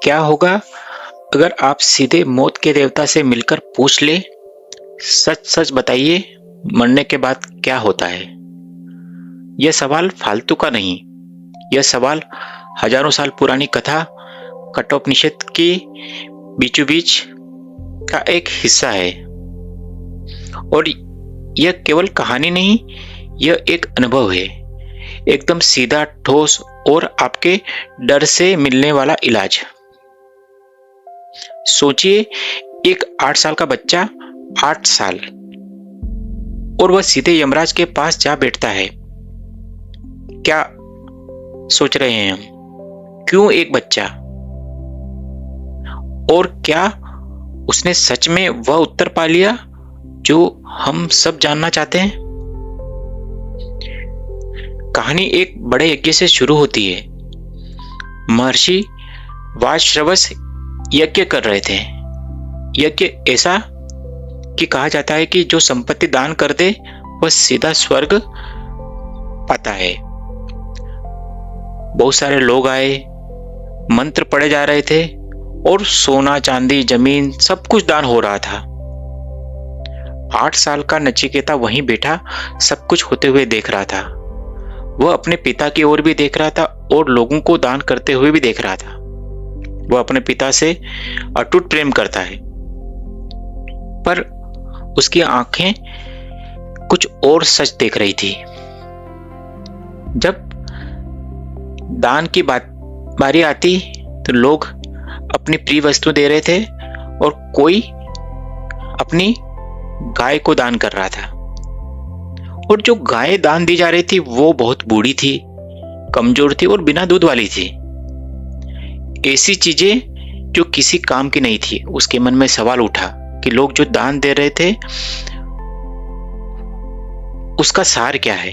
क्या होगा अगर आप सीधे मौत के देवता से मिलकर पूछ ले, सच सच बताइए, मरने के बाद क्या होता है? यह सवाल फालतू का नहीं। यह सवाल हजारों साल पुरानी कथा कठोपनिषद की बीचों बीच का एक हिस्सा है। और यह केवल कहानी नहीं, यह एक अनुभव है। एकदम सीधा, ठोस और आपके डर से मिलने वाला इलाज। सोचिए, एक 8 साल का बच्चा, 8 साल, और वह सीधे यमराज के पास जा बैठता है। क्या सोच रहे हैं हम? क्यों एक बच्चा? और क्या उसने सच में वह उत्तर पा लिया जो हम सब जानना चाहते हैं? कहानी एक बड़े यज्ञ से शुरू होती है। महर्षि वाजश्रवस यज्ञ कर रहे थे। यज्ञ ऐसा कि कहा जाता है कि जो संपत्ति दान कर दे वह सीधा स्वर्ग पाता है। बहुत सारे लोग आए, मंत्र पढ़े जा रहे थे और सोना चांदी जमीन सब कुछ दान हो रहा था। 8 साल का नचिकेता वहीं बैठा सब कुछ होते हुए देख रहा था। वह अपने पिता की ओर भी देख रहा था और लोगों को दान करते हुए भी देख रहा था। वह अपने पिता से अटूट प्रेम करता है, पर उसकी आंखें कुछ और सच देख रही थी। जब दान की बारी आती तो लोग अपनी प्रिय वस्तु दे रहे थे और कोई अपनी गाय को दान कर रहा था। और जो गाय दान दी जा रही थी वो बहुत बूढ़ी थी, कमजोर थी और बिना दूध वाली थी। ऐसी चीजें जो किसी काम की नहीं थी। उसके मन में सवाल उठा कि लोग जो दान दे रहे थे उसका सार क्या है?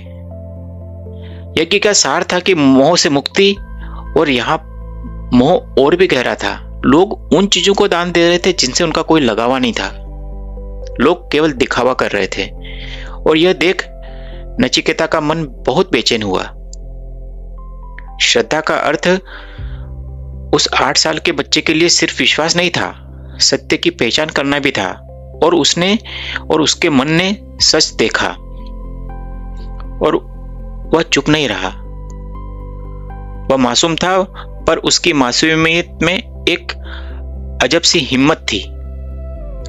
यज्ञ का सार था कि मोह से मुक्ति, और यहाँ मोह और भी गहरा था। लोग उन चीजों को दान दे रहे थे जिनसे उनका कोई लगावा नहीं था। लोग केवल दिखावा कर रहे थे। और यह देख नचिकेता का मन बहुत बेचैन हुआ। श्रद्धा का अर्थ उस 8 साल के बच्चे के लिए सिर्फ विश्वास नहीं था, सत्य की पहचान करना भी था। और उसने और उसके मन ने सच देखा और वह चुप नहीं रहा। वह मासूम था, पर उसकी मासूमियत में एक अजब सी हिम्मत थी।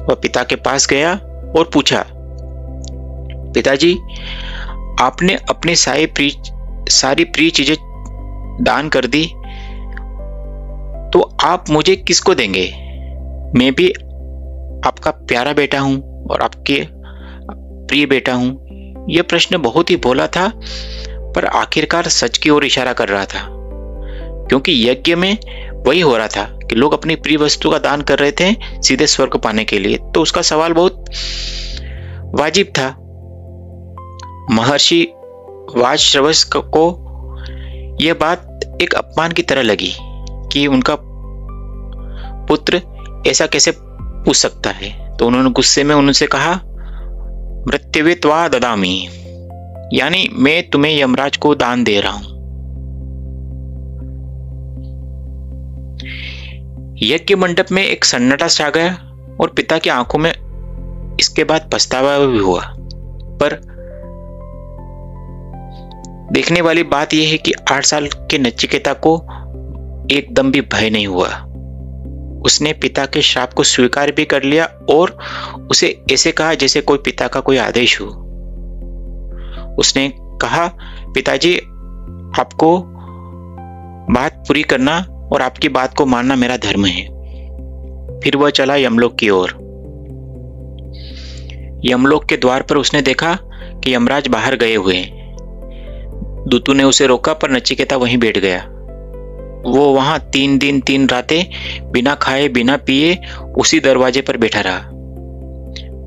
वह पिता के पास गया और पूछा, पिताजी, आपने अपनी सारी प्रिय चीजें दान कर दी, तो आप मुझे किसको देंगे? मैं भी आपका प्यारा बेटा हूं और आपके प्रिय बेटा हूं। यह प्रश्न बहुत ही भोला था, पर आखिरकार सच की ओर इशारा कर रहा था। क्योंकि यज्ञ में वही हो रहा था कि लोग अपनी प्रिय वस्तु का दान कर रहे थे सीधे स्वर्ग पाने के लिए। तो उसका सवाल बहुत वाजिब था। महर्षि वाजश्रवस को यह बात एक अपमान की तरह लगी कि उनका पुत्र ऐसा कैसे पूछ सकता है। तो उन्होंने गुस्से में उनसे कहा, मृत्युवित्वा ददामि, यानी मैं तुम्हें यमराज को दान दे रहा हूं। यज्ञ मंडप में एक सन्नाटा छा गया और पिता की आंखों में इसके बाद पछतावा भी हुआ। पर देखने वाली बात यह है कि 8 साल के नचिकेता को एकदम भी भय नहीं हुआ। उसने पिता के श्राप को स्वीकार भी कर लिया और उसे ऐसे कहा जैसे कोई पिता का कोई आदेश हो। उसने कहा, पिताजी, आपको बात पूरी करना और आपकी बात को मानना मेरा धर्म है। फिर वह चला यमलोक की ओर। यमलोक के द्वार पर उसने देखा कि यमराज बाहर गए हुए हैं। दूतों ने उसे रोका, पर नचिकेता वहीं बैठ गया। वो वहां 3 दिन 3 रातें बिना खाए बिना पिए उसी दरवाजे पर बैठा रहा।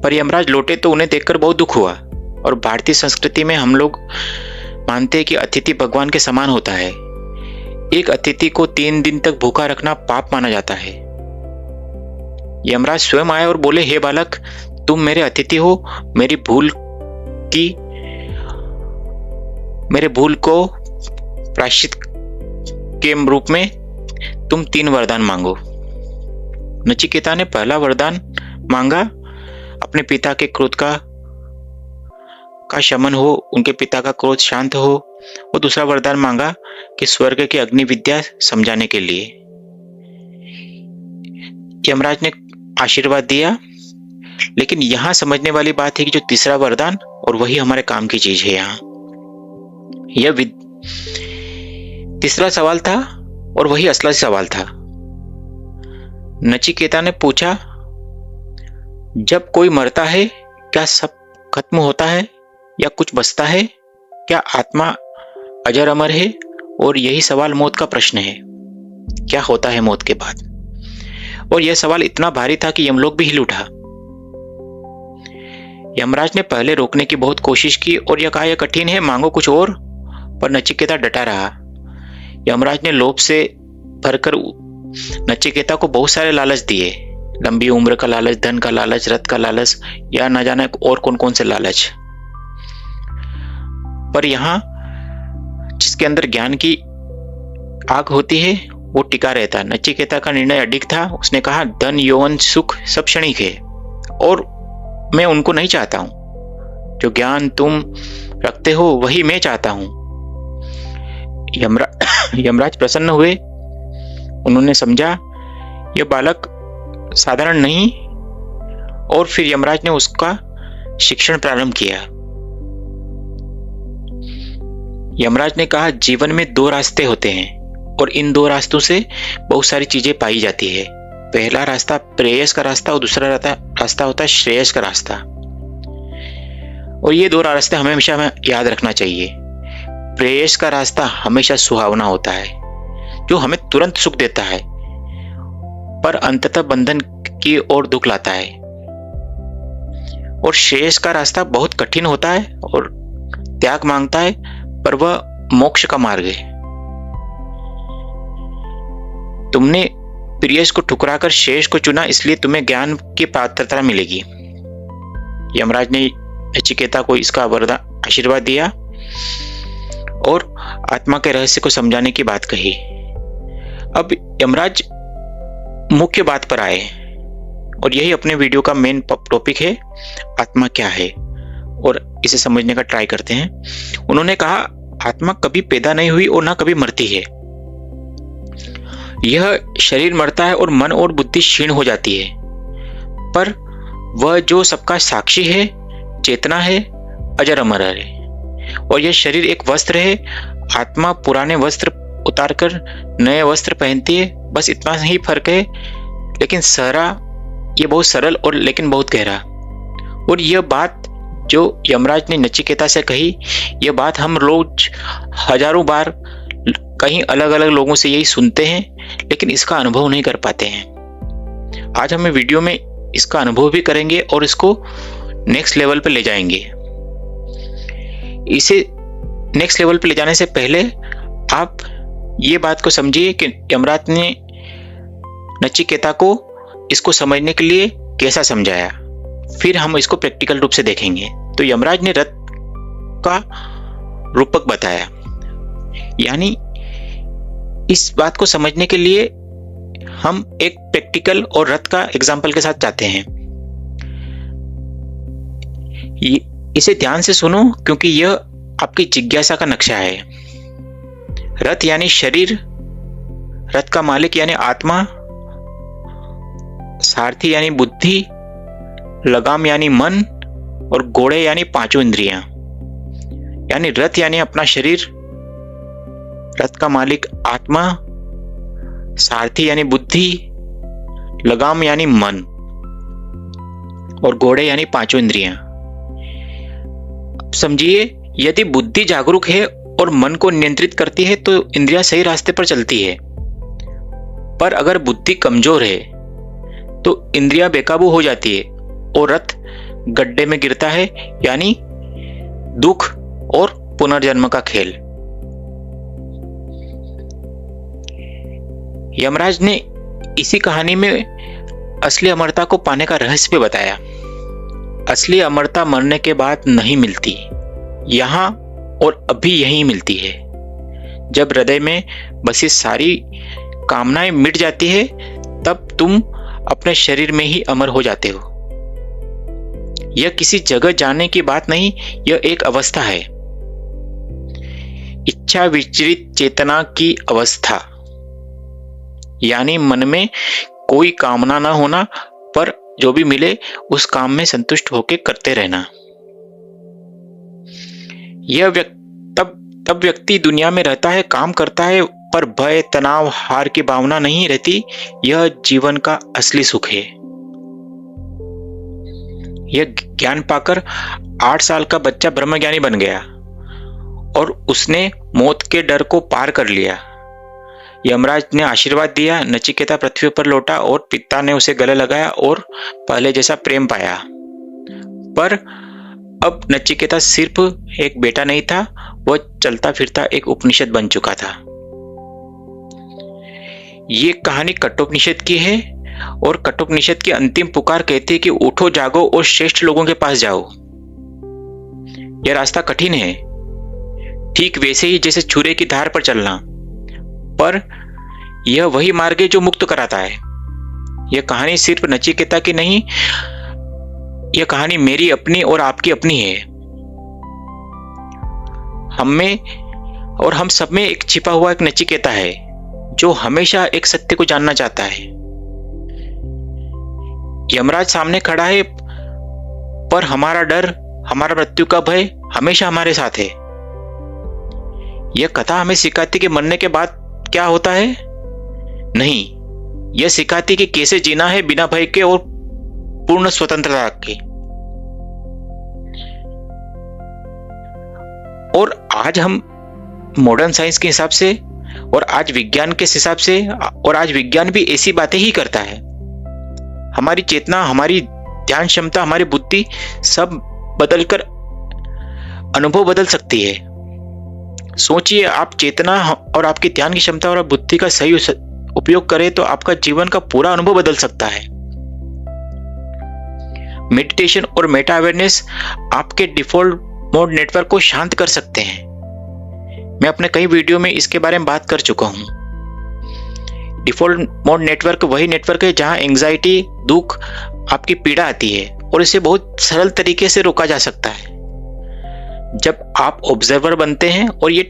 पर यमराज लौटे तो उन्हें देखकर बहुत दुख हुआ। और भारतीय संस्कृति में हम लोग मानते हैं कि अतिथि भगवान के समान होता है। एक अतिथि को 3 दिन तक भूखा रखना पाप माना जाता है। यमराज स्वयं आए और बोले, हे बालक, तुम मेरे अतिथि हो। मेरे भूल को प्रायश्चित के रूप में तुम 3 वरदान मांगो। नचिकेता ने पहला वरदान मांगा, अपने पिता के क्रोध का शमन हो, उनके पिता का क्रोध शांत हो। और दूसरा वरदान मांगा कि स्वर्ग की अग्नि विद्या समझाने के लिए। यमराज ने आशीर्वाद दिया, लेकिन यहां समझने वाली बात है कि जो तीसरा वरदान, और वही हमारे काम की चीज है यहाँ, यह तीसरा सवाल था और वही असली सवाल था। नचिकेता ने पूछा, जब कोई मरता है क्या सब खत्म होता है या कुछ बचता है? क्या आत्मा अजर अमर है? और यही सवाल मौत का प्रश्न है, क्या होता है मौत के बाद? और यह सवाल इतना भारी था कि यमलोक भी हिल उठा। यमराज ने पहले रोकने की बहुत कोशिश की और यह कहा, यह कठिन है, मांगो कुछ और। पर नचिकेता डटा रहा। यमराज ने लोभ से भरकर नचिकेता को बहुत सारे लालच दिए, लंबी उम्र का लालच, धन का लालच, रथ का लालच, या न जाने और कौन कौन से लालच। पर यहां जिसके अंदर ज्ञान की आग होती है वो टिका रहता। नचिकेता का निर्णय अडिग था। उसने कहा, धन, यौवन, सुख सब क्षणिक है और मैं उनको नहीं चाहता हूं। जो ज्ञान तुम रखते हो वही मैं चाहता हूं। यमराज प्रसन्न हुए। उन्होंने समझा यह बालक साधारण नहीं, और फिर यमराज ने उसका शिक्षण प्रारंभ किया। यमराज ने कहा, जीवन में 2 रास्ते होते हैं और इन 2 रास्तों से बहुत सारी चीजें पाई जाती है। पहला रास्ता प्रेयस का रास्ता और दूसरा रास्ता होता है श्रेयस का रास्ता। और ये 2 रास्ते हमेशा हमें याद रखना चाहिए। प्रेयस का रास्ता हमेशा सुहावना होता है, जो हमें तुरंत सुख देता है, पर अंततः बंधन की ओर दुख लाता है। और श्रेयस का रास्ता बहुत कठिन होता है और त्याग मांगता है, पर वह मोक्ष का मार्ग है। तुमने प्रेयस को ठुकराकर श्रेयस को चुना, इसलिए तुम्हें ज्ञान की पात्रता मिलेगी। यमराज ने नचिकेता को इसका वरदान आशीर्वाद दिया और आत्मा के रहस्य को समझाने की बात कही। अब यमराज मुख्य बात पर आए, और यही अपने वीडियो का मेन टॉपिक है, आत्मा क्या है, और इसे समझने का ट्राई करते हैं। उन्होंने कहा, आत्मा कभी पैदा नहीं हुई और ना कभी मरती है। यह शरीर मरता है और मन और बुद्धि क्षीण हो जाती है, पर वह जो सबका साक्षी है, चेतना है, अजर अमर है। और यह शरीर एक वस्त्र है। आत्मा पुराने वस्त्र उतारकर नए वस्त्र पहनती है, बस इतना ही फर्क है। लेकिन ये बहुत सरल और लेकिन बहुत गहरा। और यह बात जो यमराज ने नचिकेता से कही, यह बात हम रोज हजारों बार कहीं अलग अलग लोगों से यही सुनते हैं, लेकिन इसका अनुभव नहीं कर पाते हैं। आज हम वीडियो में इसका अनुभव भी करेंगे और इसको नेक्स्ट लेवल पे ले जाएंगे। इसे नेक्स्ट लेवल पे ले जाने से पहले आप ये बात को समझिए कि यमराज ने नचिकेता को इसको समझने के लिए कैसा समझाया, फिर हम इसको प्रैक्टिकल रूप से देखेंगे। तो यमराज ने रथ का रूपक बताया, यानी इस बात को समझने के लिए हम एक प्रैक्टिकल और रथ का एग्जाम्पल के साथ जाते हैं। इसे ध्यान से सुनो, क्योंकि यह आपकी जिज्ञासा का नक्शा है। रथ यानी शरीर, रथ का मालिक यानी आत्मा, सारथी यानी बुद्धि, लगाम यानी मन, और घोड़े यानी 5 इंद्रियां। यानी रथ यानी अपना शरीर, रथ का मालिक आत्मा, सारथी यानी बुद्धि, लगाम यानी मन, और घोड़े यानी 5 इंद्रियां। समझिए, यदि बुद्धि जागरूक है और मन को नियंत्रित करती है तो इंद्रियां सही रास्ते पर चलती है। पर अगर बुद्धि कमजोर है तो इंद्रियां बेकाबू हो जाती है और रथ गड्ढे में गिरता है, यानी दुख और पुनर्जन्म का खेल। यमराज ने इसी कहानी में असली अमरता को पाने का रहस्य भी बताया। असली अमरता मरने के बाद नहीं मिलती, यहां और अभी यहीं मिलती है। जब हृदय में बसी सारी कामनाएं मिट जाती है तब तुम अपने शरीर में ही अमर हो जाते हो। यह किसी जगह जाने की बात नहीं, यह एक अवस्था है, इच्छा विचलित चेतना की अवस्था। यानी मन में कोई कामना ना होना, पर जो भी मिले उस काम में संतुष्ट होकर करते रहना। यह तब व्यक्ति दुनिया में रहता है, काम करता है, पर भय, तनाव, हार की भावना नहीं रहती। यह जीवन का असली सुख है। यह ज्ञान पाकर 8 साल का बच्चा ब्रह्मज्ञानी बन गया और उसने मौत के डर को पार कर लिया। यमराज ने आशीर्वाद दिया, नचिकेता पृथ्वी पर लौटा और पिता ने उसे गले लगाया और पहले जैसा प्रेम पाया। पर अब नचिकेता सिर्फ एक बेटा नहीं था, वह चलता फिरता एक उपनिषद बन चुका था। ये कहानी कठोपनिषद की है और कठोपनिषद की अंतिम पुकार कहती है कि उठो, जागो और श्रेष्ठ लोगों के पास जाओ। यह रास्ता कठिन है, ठीक वैसे ही जैसे छुरे की धार पर चलना, पर यह वही मार्ग है जो मुक्त कराता है। यह कहानी सिर्फ नचिकेता की नहीं, यह कहानी मेरी अपनी और आपकी अपनी है। हम में और हम सब में एक छिपा हुआ एक नचिकेता है जो हमेशा एक सत्य को जानना चाहता है। यमराज सामने खड़ा है, पर हमारा डर, हमारा मृत्यु का भय हमेशा हमारे साथ है। यह कथा हमें सिखाती कि मरने के बाद क्या होता है? नहीं, यह सिखाती कि कैसे जीना है बिना भय के और पूर्ण स्वतंत्रता के। और आज हम मॉडर्न साइंस के हिसाब से और आज विज्ञान के हिसाब से, और आज विज्ञान भी ऐसी बातें ही करता है। हमारी चेतना, हमारी ध्यान क्षमता, हमारी बुद्धि सब बदलकर अनुभव बदल सकती है। सोचिए, आप चेतना और आपकी ध्यान की क्षमता और बुद्धि का सही उपयोग करें तो आपका जीवन का पूरा अनुभव बदल सकता है। मेडिटेशन और मेटा अवेयरनेस आपके डिफॉल्ट मोड नेटवर्क को शांत कर सकते हैं। मैं अपने कई वीडियो में इसके बारे में बात कर चुका हूं। डिफॉल्ट मोड नेटवर्क वही नेटवर्क है जहां एंजाइटी, दुख, आपकी पीड़ा आती है और इसे बहुत सरल तरीके से रोका जा सकता है जब आप ऑब्जर्वर बनते हैं। और ये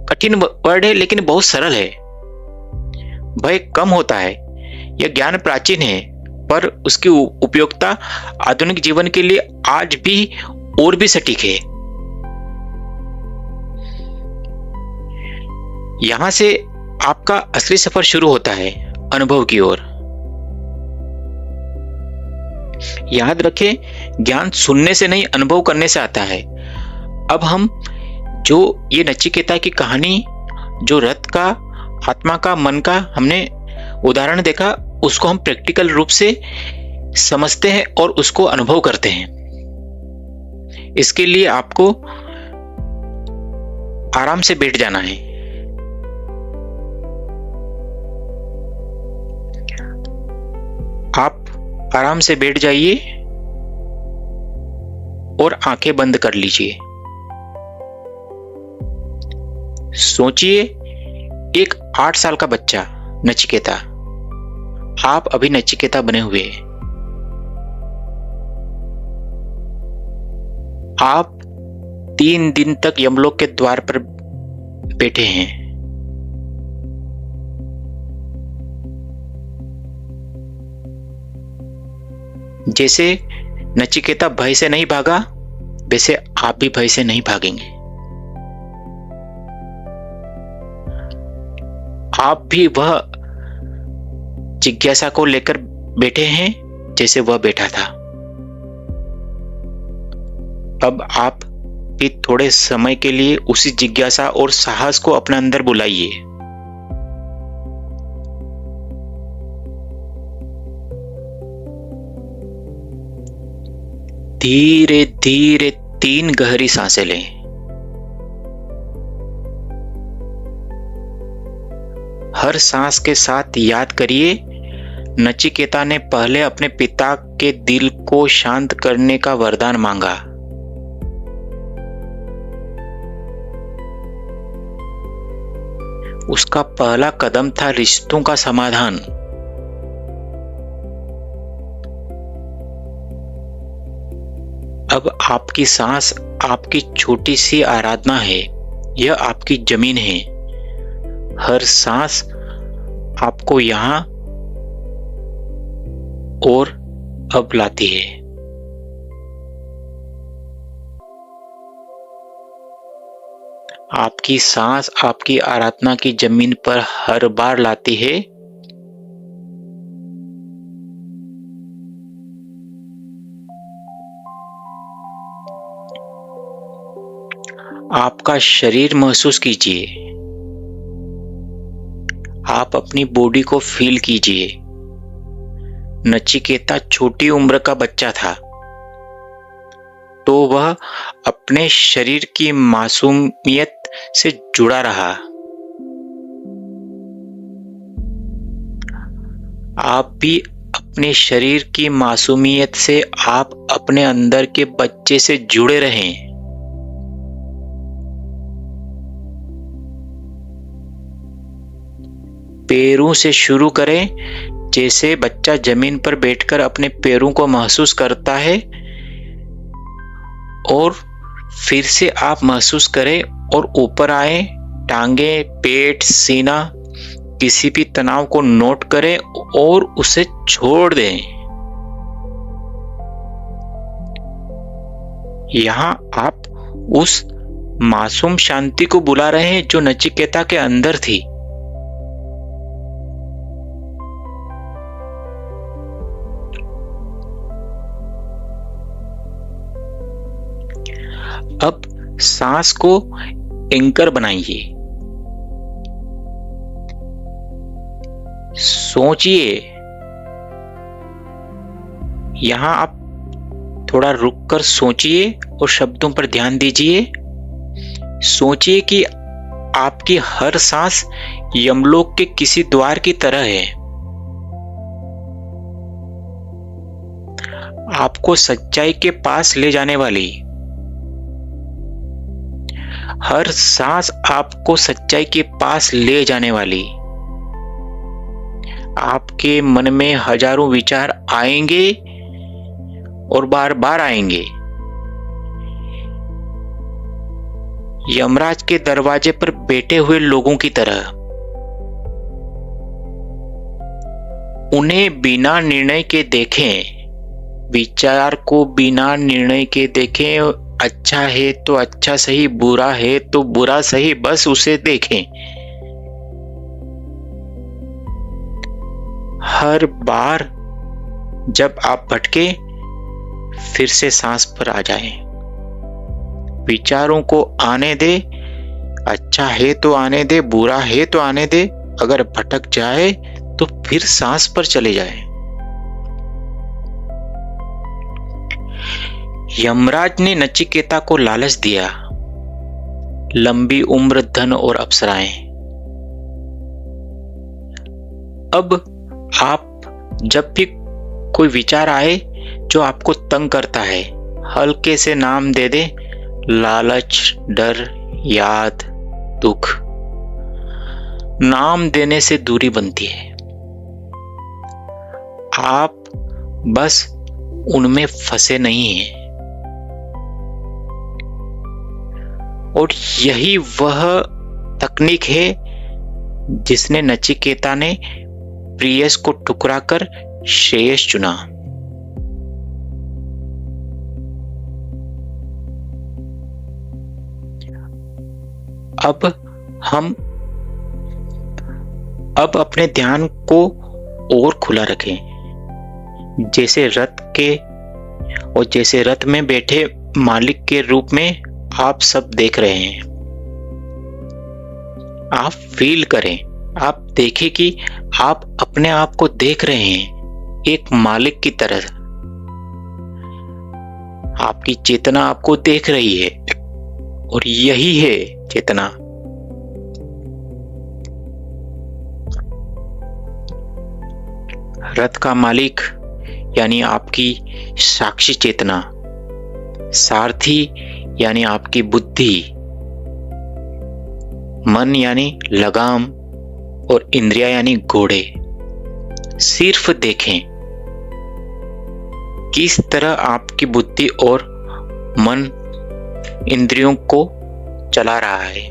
कठिन वर्ड है लेकिन बहुत सरल है। भय कम होता है। यह ज्ञान प्राचीन है, पर उसकी उपयोगिता आधुनिक जीवन के लिए आज भी और भी सटीक है। यहां से आपका असली सफर शुरू होता है, अनुभव की ओर। याद रखें, ज्ञान सुनने से नहीं, अनुभव करने से आता है। अब हम जो ये नचिकेता की कहानी, जो रथ का, आत्मा का, मन का हमने उदाहरण देखा, उसको हम प्रैक्टिकल रूप से समझते हैं और उसको अनुभव करते हैं। इसके लिए आपको आराम से बैठ जाना है। आप आराम से बैठ जाइए और आंखें बंद कर लीजिए। सोचिए, एक 8 साल का बच्चा नचिकेता, आप अभी नचिकेता बने हुए हैं। आप 3 दिन तक यमलोक के द्वार पर बैठे हैं। जैसे नचिकेता भय से नहीं भागा, वैसे आप भी भय से नहीं भागेंगे। आप भी वह जिज्ञासा को लेकर बैठे हैं जैसे वह बैठा था। अब आप भी थोड़े समय के लिए उसी जिज्ञासा और साहस को अपने अंदर बुलाइए। धीरे धीरे 3 गहरी सांसें लें। हर सांस के साथ याद करिए, नचिकेता ने पहले अपने पिता के दिल को शांत करने का वरदान मांगा। उसका पहला कदम था रिश्तों का समाधान। अब आपकी सांस आपकी छोटी सी आराधना है, यह आपकी जमीन है। हर सांस आपको यहां और अब लाती है। आपकी सांस आपकी आराधना की जमीन पर हर बार लाती है। आपका शरीर महसूस कीजिए। आप अपनी बॉडी को फील कीजिए। नचिकेता छोटी उम्र का बच्चा था, तो वह अपने शरीर की मासूमियत से जुड़ा रहा। आप भी अपने शरीर की मासूमियत से आप अपने अंदर के बच्चे से जुड़े रहें। पैरों से शुरू करें, जैसे बच्चा जमीन पर बैठकर अपने पैरों को महसूस करता है, और फिर से आप महसूस करें और ऊपर आए। टांगे, पेट, सीना, किसी भी तनाव को नोट करें और उसे छोड़ दें। यहां आप उस मासूम शांति को बुला रहे हैं जो नचिकेता के अंदर थी। अब सांस को एंकर बनाइए। सोचिए। यहां आप थोड़ा रुककर सोचिए और शब्दों पर ध्यान दीजिए। सोचिए कि आपकी हर सांस यमलोक के किसी द्वार की तरह है। आपको सच्चाई के पास ले जाने वाली। हर सांस आपको सच्चाई के पास ले जाने वाली। आपके मन में हजारों विचार आएंगे और बार बार आएंगे। यमराज के दरवाजे पर बैठे हुए लोगों की तरह। उन्हें बिना निर्णय के देखें। विचार को बिना निर्णय के देखें। अच्छा है तो अच्छा सही, बुरा है तो बुरा सही, बस उसे देखें। हर बार जब आप भटके, फिर से सांस पर आ जाएं। विचारों को आने दे। अच्छा है तो आने दे, बुरा है तो आने दे। अगर भटक जाए तो फिर सांस पर चले जाए। यमराज ने नचिकेता को लालच दिया। लंबी उम्र, धन और अप्सराएं। अब आप जब भी कोई विचार आए जो आपको तंग करता है, हल्के से नाम दे दे। लालच, डर, याद, दुख। नाम देने से दूरी बनती है। आप बस उनमें फंसे नहीं हैं। और यही वह तकनीक है जिसने नचिकेता ने प्रियस को ठुकराकर श्रेयस चुना। अब हम अपने ध्यान को और खुला रखें, जैसे रथ में बैठे मालिक के रूप में आप सब देख रहे हैं। आप फील करें। आप देखें कि आप अपने आप को देख रहे हैं एक मालिक की तरह। आपकी चेतना आपको देख रही है और यही है चेतना। रथ का मालिक यानी आपकी साक्षी चेतना, सारथी यानी आपकी बुद्धि, मन यानी लगाम और इंद्रिया यानी घोड़े। सिर्फ देखें किस तरह आपकी बुद्धि और मन इंद्रियों को चला रहा है।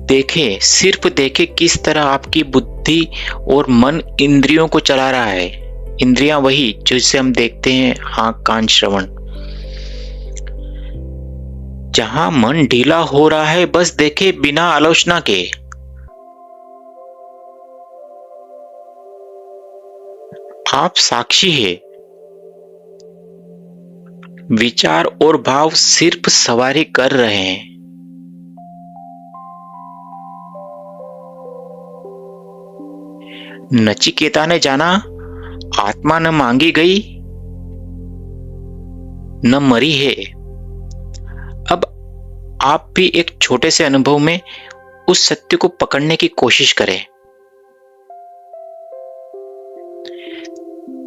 देखें, सिर्फ देखें किस तरह आपकी बुद्धि और मन इंद्रियों को चला रहा है। इंद्रियां वही जिससे हम देखते हैं, आंख, कान, श्रवण। जहां मन ढीला हो रहा है बस देखे बिना आलोचना के। आप साक्षी है, विचार और भाव सिर्फ सवारी कर रहे हैं। नचिकेता ने जाना, आत्मा न मांगी गई न मरी है। अब आप भी एक छोटे से अनुभव में उस सत्य को पकड़ने की कोशिश करें।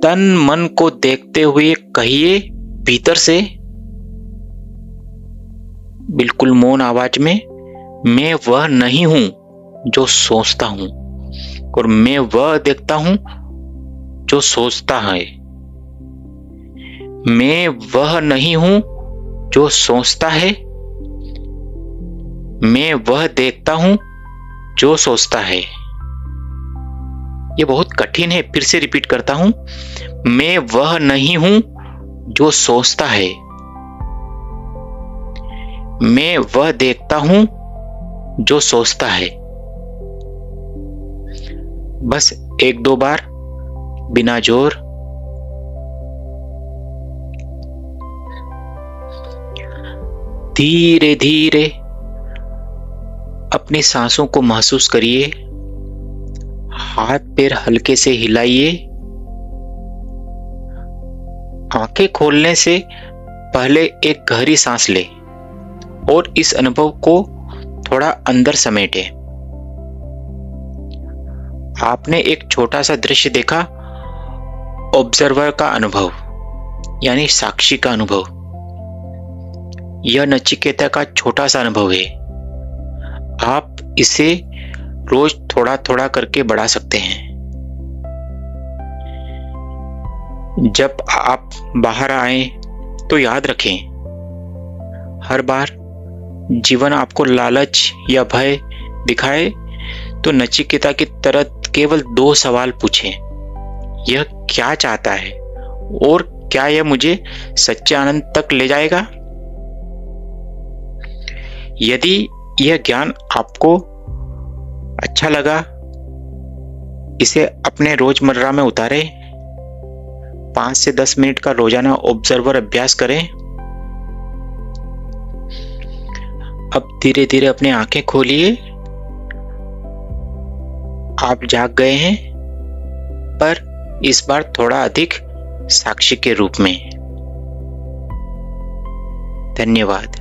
तन मन को देखते हुए कहिए भीतर से, बिल्कुल मौन आवाज में, मैं वह नहीं हूं जो सोचता हूं, और मैं वह देखता हूं जो सोचता है। मैं वह नहीं हूं जो सोचता है, मैं वह देखता हूं जो सोचता है। ये बहुत कठिन है, फिर से रिपीट करता हूं। मैं वह नहीं हूं जो सोचता है, मैं वह देखता हूं जो सोचता है। बस एक दो बार बिना जोर। धीरे धीरे अपनी सांसों को महसूस करिए। हाथ पैर हल्के से हिलाइए। आंखें खोलने से पहले एक गहरी सांस लें और इस अनुभव को थोड़ा अंदर समेटें। आपने एक छोटा सा दृश्य देखा, ऑब्जर्वर का अनुभव यानी साक्षी का अनुभव। यह नचिकेता का छोटा सा अनुभव है। आप इसे रोज थोड़ा थोड़ा करके बढ़ा सकते हैं। जब आप बाहर आए तो याद रखें, हर बार जीवन आपको लालच या भय दिखाए तो नचिकेता की तरह केवल 2 सवाल पूछें। यह क्या चाहता है और क्या यह मुझे सच्चे आनंद तक ले जाएगा? यदि यह ज्ञान आपको अच्छा लगा, इसे अपने रोजमर्रा में उतारें। 5 से 10 मिनट का रोजाना ऑब्जर्वर अभ्यास करें। अब धीरे धीरे अपनी आंखें खोलिए। आप जाग गए हैं, पर इस बार थोड़ा अधिक साक्षी के रूप में। धन्यवाद।